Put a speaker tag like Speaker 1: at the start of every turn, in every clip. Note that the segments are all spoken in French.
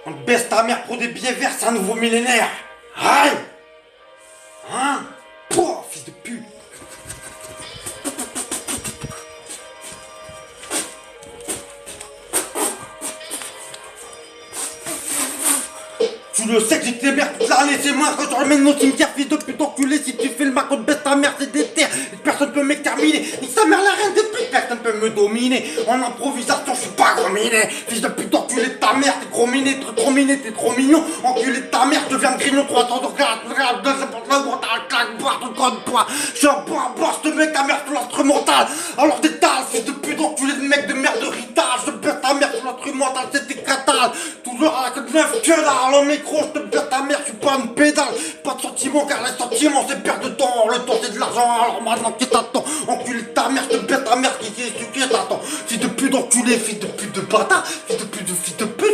Speaker 1: On te baisse ta mère pour des billets verts, c'est un nouveau millénaire. Aïe. Hein? Pouah, fils de pute. Tu le sais que j'ai tes mères toute l'année, c'est moi quand tu ramènes au cimetière, fils de pute enculé. Si tu fais le mac, on te baisse ta mère, c'est des terres. Personne peut m'exterminer. Nique ta mère, la reine de pute, personne peut me dominer. En improvisation, je suis pas gros miné. Fils de pute enculé de ta mère, t'es trop miné, t'es trop mignon. Enculé de ta mère, je deviens grignon, 300 de regarde, 200 pour le mental, claque, boire ton code poids. Je suis un bois, je te mets ta mère sur l'instrumental. Alors détale, fils de pute enculé de mec de merde de ritage. Je te baisse ta mère sur l'instrumental, c'était catal. Toujours à la queue de neuf, que dalle, en micro, je te baisse ta mère, je suis pas une pédale. Pas de sentiments, car les sentiments c'est perte de temps. Le temps c'est de l'argent, alors maintenant qui t'attend. Enculé de ta mère, je te baisse ta mère, qui t'attend. Fils de pute enculé, fils de pute de bâtard. Fils de pute,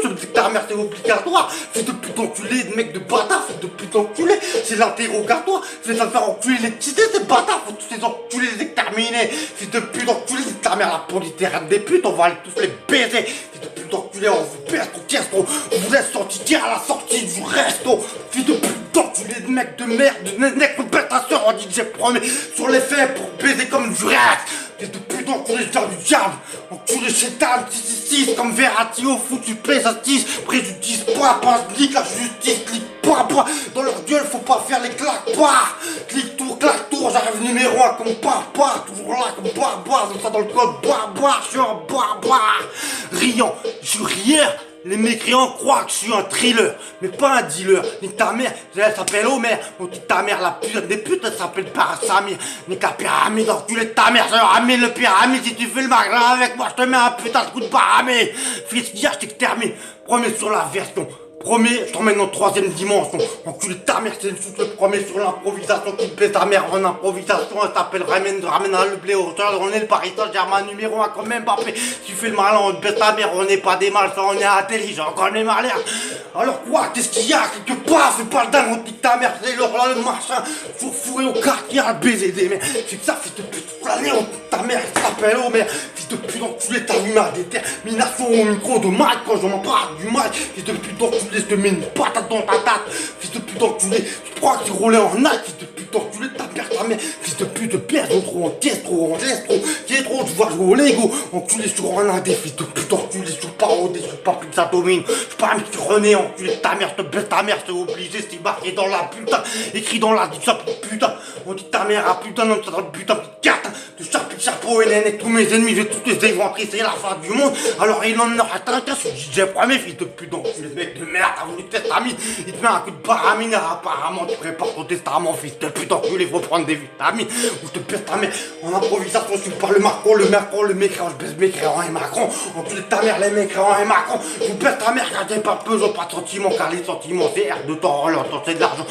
Speaker 1: je me dis que ta mère c'est obligatoire. Fils de pute enculé, de mec de bâtard. Fils de pute enculé, c'est l'interrogatoire. Fais ça faire enculer les tités, ces bâtards. Faut tous les enculés les exterminer. Fils de pute enculé, c'est ta mère la politère des putes, on va aller tous les baiser. Fils de pute enculé, on vous baisse ton caisse-trop. On vous laisse sortir à la sortie du resto. Fils de pute enculé, de mec de merde, de mec de bête ta soeur, on dit que j'ai promis sur les faits pour baiser comme du reste. Fils de pute enculé, je viens du diable. Enculé chétan, 666 comme Verratti au foot, tu plais à 10. Préjudice, pas, clique la justice, clique pas. Dans leur gueule, faut pas faire les claques, pas. Clique tour, claque tour, j'arrive numéro 1 comme pas. Toujours là comme pas, comme ça dans le code, je suis un riant, je suis rieur. Les mécréants croient que je suis un thriller, mais pas un dealer. Nique ta mère, elle s'appelle Homer. On dit ta mère, la pute des putes, elle s'appelle Parasamir. Nique la pyramide, enculé de ta mère, je ramène le pyramide. Si tu fais le magasin avec moi, je te mets un putain de coup de paramé. Fils d'hier, je t'extermine. Premier sur la version. Premier, je t'emmène en 3ème dimension. Enculé de ta mère, c'est une suite. Le premier sur l'improvisation qui te baisse ta mère en improvisation. Elle s'appelle ramène le blé au sol. On est le Paris Saint-Germain numéro 1 quand même pas fait. Si tu fais le malin, on te baisse ta mère. On n'est pas des malsains, on est intelligents quand même malin. Alors quoi, qu'est-ce qu'il y a quelque part? Fais pas le dingue, on dit que ta mère, c'est l'or là, le machin. Faut fourrer au quartier à baiser des mères. C'est que ça, fils de pute, toute l'année, on dit que ta mère, elle s'appelle Homer. Fils de pute, enculé, t'as vu ma détermination au micro de Mike quand je m'en parle du Mike. Fils de pute, enculé, je te mets une patate dans ta tête. Fils de pute enculé, tu crois que tu roulais en Nike. Fils de pute enculé, ta mère. Fils de pute, pièce trop, en caisse trop, en geste trop. Qui est trop, tu vois jouer au Lego. Enculé sur un indé, fils de pute enculé, je suis pas rodé, je suis pas pizza domine. Je suis pas un mec René, enculé de ta mère, je te baisse ta mère, c'est obligé, c'est marqué dans la putain. Écrit dans la ça putain. On dit ta mère, ah putain, non, c'est dans le putain de carte. De chapeau, Hélène et tous mes ennemis, je vais tous les éventrer, c'est la fin du monde. Alors il en aura qu'un, je dis, j'ai premier, fils de pute enculé, mec de merde, t'as voulu tester ta mine. Il te met un coup de paramine, apparemment tu prépares ton testament, fils de pute enculé, faut prendre des vitamines. Ou je te baisse ta mère, en improvisation, tu parles le Macron, le mécréant, je baisse mécréant et Macron. Enculé de ta mère, les mécréants et Macron. Je baisse ta mère, car t'es pas besoin, pas de sentiments, car les sentiments c'est R de temps, leur temps c'est de l'argent.